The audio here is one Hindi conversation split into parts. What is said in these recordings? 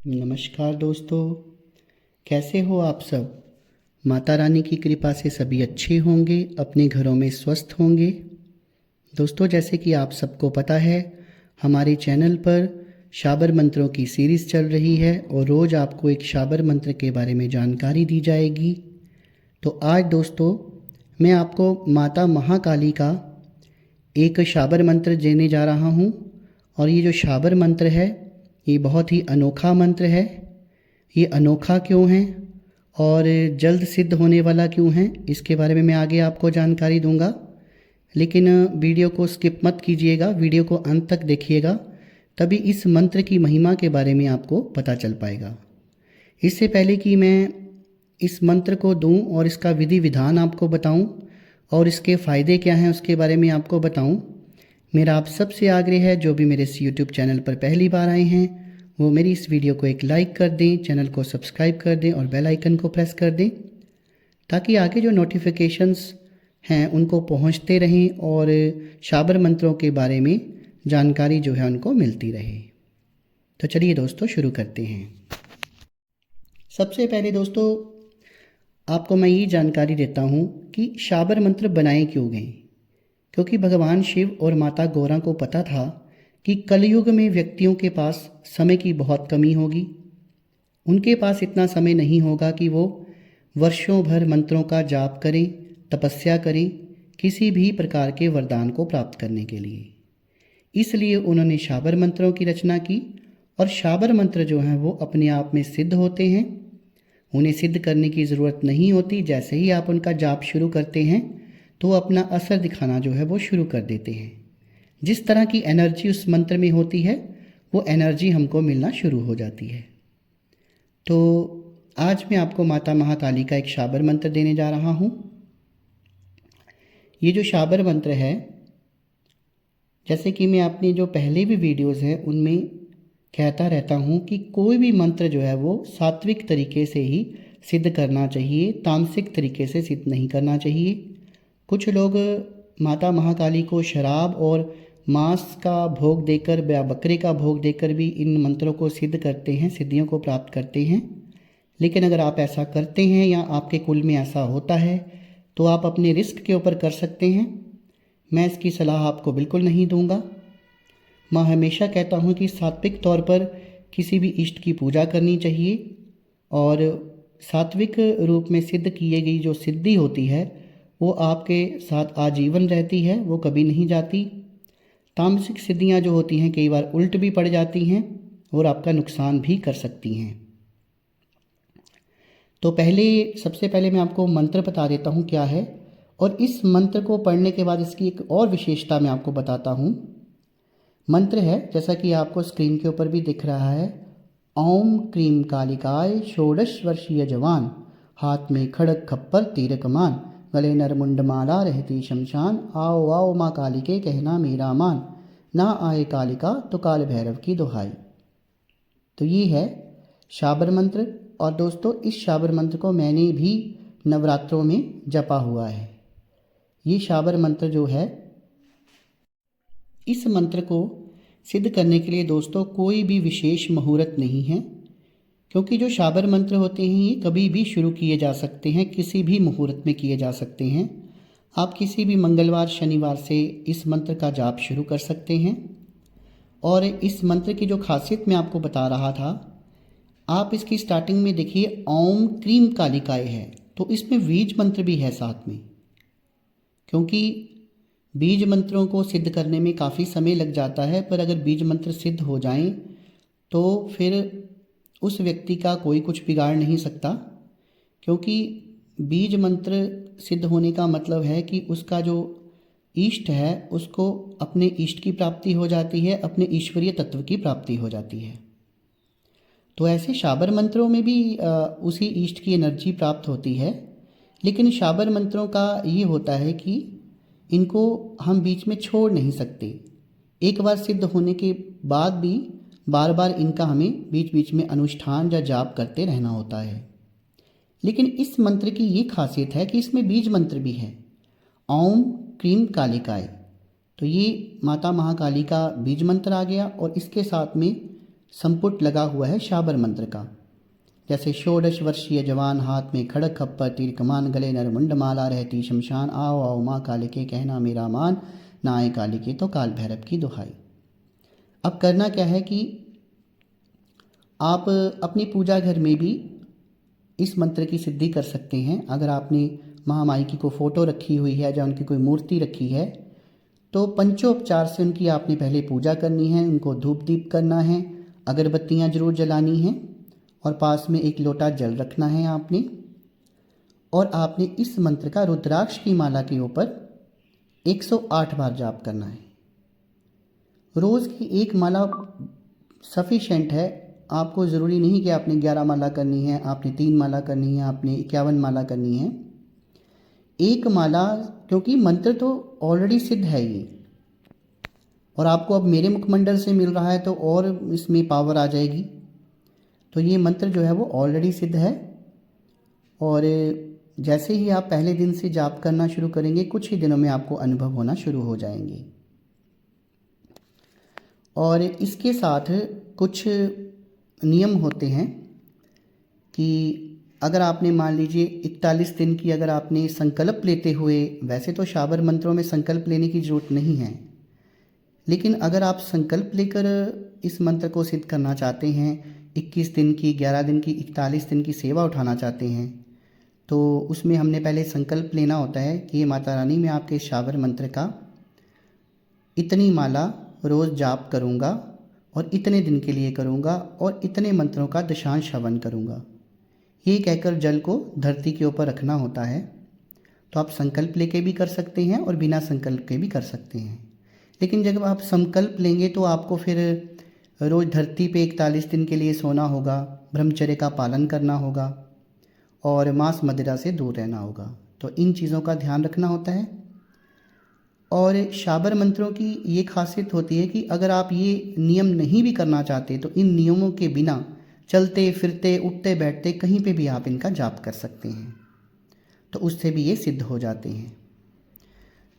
नमस्कार दोस्तों, कैसे हो आप सब। माता रानी की कृपा से सभी अच्छे होंगे, अपने घरों में स्वस्थ होंगे। दोस्तों, जैसे कि आप सबको पता है, हमारे चैनल पर शाबर मंत्रों की सीरीज़ चल रही है और रोज़ आपको एक शाबर मंत्र के बारे में जानकारी दी जाएगी। तो आज दोस्तों, मैं आपको माता महाकाली का एक शाबर मंत्र देने जा रहा हूँ। और ये जो शाबर मंत्र है, ये बहुत ही अनोखा मंत्र है। ये अनोखा क्यों है और जल्द सिद्ध होने वाला क्यों है, इसके बारे में मैं आगे आपको जानकारी दूंगा। लेकिन वीडियो को स्किप मत कीजिएगा, वीडियो को अंत तक देखिएगा, तभी इस मंत्र की महिमा के बारे में आपको पता चल पाएगा। इससे पहले कि मैं इस मंत्र को दूं और इसका विधि विधान आपको बताऊं और इसके फ़ायदे क्या हैं उसके बारे में आपको बताऊं, मेरा आप सबसे आग्रह है, जो भी मेरे इस यूट्यूब चैनल पर पहली बार आए हैं वो मेरी इस वीडियो को एक लाइक कर दें, चैनल को सब्सक्राइब कर दें और बेल आइकन को प्रेस कर दें, ताकि आगे जो नोटिफिकेशंस हैं उनको पहुंचते रहें और शाबर मंत्रों के बारे में जानकारी जो है उनको मिलती रहे। तो चलिए दोस्तों, शुरू करते हैं। सबसे पहले दोस्तों, आपको मैं ये जानकारी देता हूँ कि शाबर मंत्र बनाए क्यों गए। क्योंकि भगवान शिव और माता गौरा को पता था कि कलयुग में व्यक्तियों के पास समय की बहुत कमी होगी। उनके पास इतना समय नहीं होगा कि वो वर्षों भर मंत्रों का जाप करें, तपस्या करें, किसी भी प्रकार के वरदान को प्राप्त करने के लिए। इसलिए उन्होंने शाबर मंत्रों की रचना की। और शाबर मंत्र जो हैं वो अपने आप में सिद्ध होते हैं, उन्हें सिद्ध करने की ज़रूरत नहीं होती। जैसे ही आप उनका जाप शुरू करते हैं तो अपना असर दिखाना जो है वो शुरू कर देते हैं। जिस तरह की एनर्जी उस मंत्र में होती है वो एनर्जी हमको मिलना शुरू हो जाती है। तो आज मैं आपको माता महाकाली का एक शाबर मंत्र देने जा रहा हूँ। ये जो शाबर मंत्र है, जैसे कि मैं अपनी जो पहले भी वीडियोस हैं उनमें कहता रहता हूँ कि कोई भी मंत्र जो है वो सात्विक तरीके से ही सिद्ध करना चाहिए, तामसिक तरीके से सिद्ध नहीं करना चाहिए। कुछ लोग माता महाकाली को शराब और मांस का भोग देकर या बकरे का भोग देकर भी इन मंत्रों को सिद्ध करते हैं, सिद्धियों को प्राप्त करते हैं। लेकिन अगर आप ऐसा करते हैं या आपके कुल में ऐसा होता है तो आप अपने रिस्क के ऊपर कर सकते हैं। मैं इसकी सलाह आपको बिल्कुल नहीं दूंगा। मैं हमेशा कहता हूँ कि सात्विक तौर पर किसी भी इष्ट की पूजा करनी चाहिए और सात्विक रूप में सिद्ध किए गई जो सिद्धि होती है वो आपके साथ आजीवन रहती है, वो कभी नहीं जाती। तामसिक सिद्धियाँ जो होती हैं कई बार उल्ट भी पड़ जाती हैं और आपका नुकसान भी कर सकती हैं। तो सबसे पहले मैं आपको मंत्र बता देता हूँ क्या है, और इस मंत्र को पढ़ने के बाद इसकी एक और विशेषता मैं आपको बताता हूँ। मंत्र है, जैसा कि आपको स्क्रीन के ऊपर भी दिख रहा है, ओम क्रीम कालिकाय षोडश वर्षीय जवान, हाथ में खड़ग खप्पर तीर कमान, गले नरमुंड माला रहती शमशान, आओ आओ माँ कालिके कहना मेरा मान, ना आए कालिका तो काल भैरव की दुहाई। तो ये है शाबर मंत्र। और दोस्तों, इस शाबर मंत्र को मैंने भी नवरात्रों में जपा हुआ है। ये शाबर मंत्र जो है, इस मंत्र को सिद्ध करने के लिए दोस्तों कोई भी विशेष मुहूर्त नहीं है, क्योंकि जो शाबर मंत्र होते हैं ये कभी भी शुरू किए जा सकते हैं, किसी भी मुहूर्त में किए जा सकते हैं। आप किसी भी मंगलवार शनिवार से इस मंत्र का जाप शुरू कर सकते हैं। और इस मंत्र की जो खासियत मैं आपको बता रहा था, आप इसकी स्टार्टिंग में देखिए ओम क्रीम कालिकाय है, तो इसमें बीज मंत्र भी है साथ में। क्योंकि बीज मंत्रों को सिद्ध करने में काफ़ी समय लग जाता है, पर अगर बीज मंत्र सिद्ध हो जाएं तो फिर उस व्यक्ति का कोई कुछ बिगाड़ नहीं सकता। क्योंकि बीज मंत्र सिद्ध होने का मतलब है कि उसका जो इष्ट है उसको अपने इष्ट की प्राप्ति हो जाती है, अपने ईश्वरीय तत्व की प्राप्ति हो जाती है। तो ऐसे शाबर मंत्रों में भी उसी इष्ट की एनर्जी प्राप्त होती है। लेकिन शाबर मंत्रों का ये होता है कि इनको हम बीच में छोड़ नहीं सकते। एक बार सिद्ध होने के बाद भी बार बार इनका हमें बीच बीच में अनुष्ठान या जाप करते रहना होता है। लेकिन इस मंत्र की ये खासियत है कि इसमें बीज मंत्र भी है, ओम क्रीम कालिकाय। तो ये माता महाकाली का बीज मंत्र आ गया और इसके साथ में संपुट लगा हुआ है शाबर मंत्र का। जैसे 16 वर्षीय जवान, हाथ में खड़ग खप्पर तीर कमान, गले नरमुंड माला, रहती शमशान, आओ आओ माँ कालिके कहना मेरा मान, ना आए कालिके तो काल भैरव की दुहाई। अब करना क्या है कि आप अपनी पूजा घर में भी इस मंत्र की सिद्धि कर सकते हैं। अगर आपने महामाई की कोई फ़ोटो रखी हुई है या उनकी कोई मूर्ति रखी है तो पंचोपचार से उनकी आपने पहले पूजा करनी है, उनको धूप दीप करना है, अगरबत्तियाँ जरूर जलानी हैं और पास में एक लोटा जल रखना है आपने। और आपने इस मंत्र का रुद्राक्ष की माला के ऊपर 108 बार जाप करना है। रोज़ की एक माला सफिशेंट है, आपको ज़रूरी नहीं कि आपने 11 माला करनी है, आपने 3 माला करनी है, आपने 51 माला करनी है। एक माला, क्योंकि मंत्र तो ऑलरेडी सिद्ध है ये, और आपको अब मेरे मुखमंडल से मिल रहा है तो और इसमें पावर आ जाएगी। तो ये मंत्र जो है वो ऑलरेडी सिद्ध है, और जैसे ही आप पहले दिन से जाप करना शुरू करेंगे कुछ ही दिनों में आपको अनुभव होना शुरू हो जाएंगे। और इसके साथ कुछ नियम होते हैं कि अगर आपने मान लीजिए 41 दिन की अगर आपने संकल्प लेते हुए, वैसे तो शाबर मंत्रों में संकल्प लेने की ज़रूरत नहीं है, लेकिन अगर आप संकल्प लेकर इस मंत्र को सिद्ध करना चाहते हैं, 21 दिन की, 11 दिन की, 41 दिन की सेवा उठाना चाहते हैं, तो उसमें हमने पहले संकल्प लेना होता है कि ये माता रानी मैं आपके शाबर मंत्र का इतनी माला रोज़ जाप करूँगा और इतने दिन के लिए करूँगा और इतने मंत्रों का दशांश हवन करूँगा, ये कहकर जल को धरती के ऊपर रखना होता है। तो आप संकल्प लेके भी कर सकते हैं और बिना संकल्प के भी कर सकते हैं। लेकिन जब आप संकल्प लेंगे तो आपको फिर रोज़ धरती पे 41 दिन के लिए सोना होगा, ब्रह्मचर्य का पालन करना होगा और मांस मदिरा से दूर रहना होगा। तो इन चीज़ों का ध्यान रखना होता है। और शाबर मंत्रों की ये खासियत होती है कि अगर आप ये नियम नहीं भी करना चाहते तो इन नियमों के बिना चलते फिरते उठते बैठते कहीं पे भी आप इनका जाप कर सकते हैं, तो उससे भी ये सिद्ध हो जाते हैं।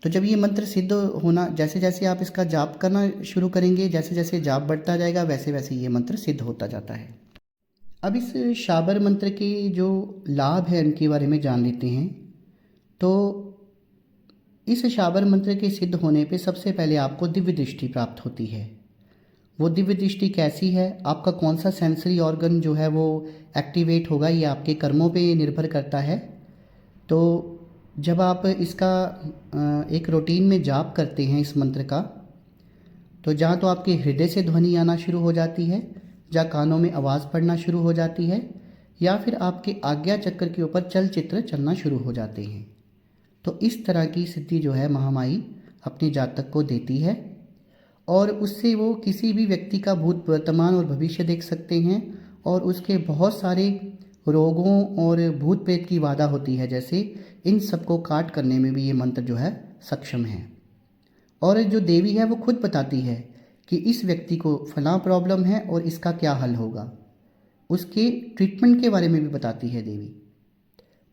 तो जब ये मंत्र सिद्ध होना, जैसे जैसे आप इसका जाप करना शुरू करेंगे, जैसे जैसे जाप बढ़ता जाएगा वैसे वैसे ये मंत्र सिद्ध होता जाता है। अब इस शाबर मंत्र के जो लाभ है उनके बारे में जान लेते हैं। तो इस शाबर मंत्र के सिद्ध होने पे सबसे पहले आपको दिव्य दृष्टि प्राप्त होती है। वो दिव्य दृष्टि कैसी है, आपका कौन सा सेंसरी ऑर्गन जो है वो एक्टिवेट होगा, ये आपके कर्मों पे निर्भर करता है। तो जब आप इसका एक रूटीन में जाप करते हैं इस मंत्र का, तो जहाँ तो आपके हृदय से ध्वनि आना शुरू हो जाती है, जहाँ कानों में आवाज़ पड़ना शुरू हो जाती है, या फिर आपके आज्ञा चक्र के ऊपर चलचित्र चलना शुरू हो जाते हैं। तो इस तरह की सिद्धि जो है महामाई अपने जातक को देती है, और उससे वो किसी भी व्यक्ति का भूत वर्तमान और भविष्य देख सकते हैं, और उसके बहुत सारे रोगों और भूत प्रेत की बाधा होती है, जैसे इन सबको काट करने में भी ये मंत्र जो है सक्षम है। और जो देवी है वो खुद बताती है कि इस व्यक्ति को फलां प्रॉब्लम है और इसका क्या हल होगा, उसके ट्रीटमेंट के बारे में भी बताती है देवी।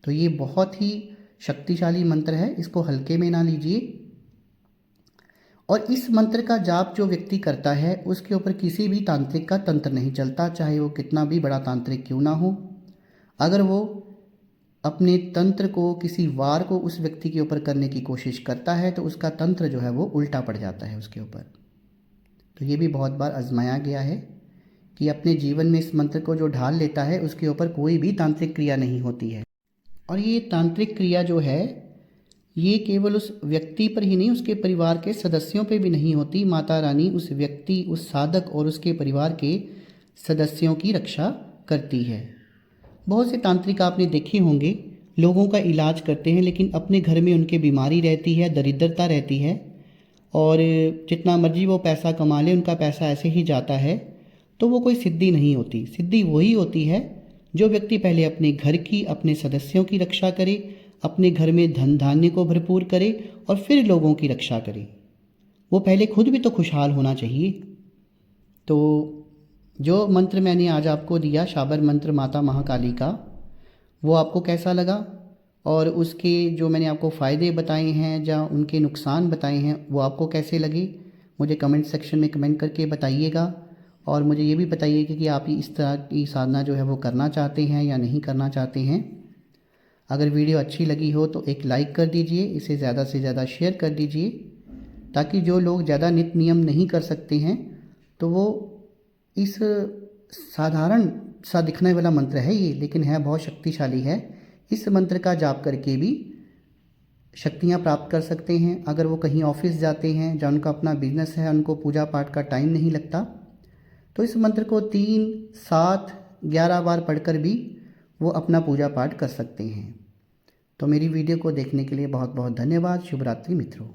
तो ये बहुत ही शक्तिशाली मंत्र है, इसको हल्के में ना लीजिए। और इस मंत्र का जाप जो व्यक्ति करता है उसके ऊपर किसी भी तांत्रिक का तंत्र नहीं चलता, चाहे वो कितना भी बड़ा तांत्रिक क्यों ना हो। अगर वो अपने तंत्र को, किसी वार को उस व्यक्ति के ऊपर करने की कोशिश करता है तो उसका तंत्र जो है वो उल्टा पड़ जाता है उसके ऊपर। तो ये भी बहुत बार आजमाया गया है कि अपने जीवन में इस मंत्र को जो ढाल लेता है उसके ऊपर कोई भी तांत्रिक क्रिया नहीं होती है। और ये तांत्रिक क्रिया जो है ये केवल उस व्यक्ति पर ही नहीं, उसके परिवार के सदस्यों पे भी नहीं होती। माता रानी उस व्यक्ति, उस साधक और उसके परिवार के सदस्यों की रक्षा करती है। बहुत से तांत्रिक आपने देखे होंगे, लोगों का इलाज करते हैं लेकिन अपने घर में उनके बीमारी रहती है, दरिद्रता रहती है, और जितना मर्जी वो पैसा कमा ले उनका पैसा ऐसे ही जाता है, तो वो कोई सिद्धि नहीं होती। सिद्धि वही होती है जो व्यक्ति पहले अपने घर की, अपने सदस्यों की रक्षा करे, अपने घर में धन धान्य को भरपूर करे और फिर लोगों की रक्षा करे। वो पहले खुद भी तो खुशहाल होना चाहिए। तो जो मंत्र मैंने आज आपको दिया, शाबर मंत्र माता महाकाली का, वो आपको कैसा लगा, और उसके जो मैंने आपको फ़ायदे बताए हैं या उनके नुकसान बताए हैं वो आपको कैसे लगे, मुझे कमेंट सेक्शन में कमेंट करके बताइएगा। और मुझे ये भी बताइए कि आप इस तरह की साधना जो है वो करना चाहते हैं या नहीं करना चाहते हैं। अगर वीडियो अच्छी लगी हो तो एक लाइक कर दीजिए, इसे ज़्यादा से ज़्यादा शेयर कर दीजिए, ताकि जो लोग ज़्यादा नित्य नियम नहीं कर सकते हैं तो वो इस साधारण सा दिखने वाला मंत्र है ये, लेकिन है बहुत शक्तिशाली है। इस मंत्र का जाप करके भी शक्तियाँ प्राप्त कर सकते हैं। अगर वो कहीं ऑफिस जाते हैं या उनका अपना बिजनेस है, उनको पूजा पाठ का टाइम नहीं लगता, तो इस मंत्र को 3, 7, 11 बार पढ़कर भी वो अपना पूजा पाठ कर सकते हैं। तो मेरी वीडियो को देखने के लिए बहुत बहुत धन्यवाद। शुभ रात्रि मित्रों।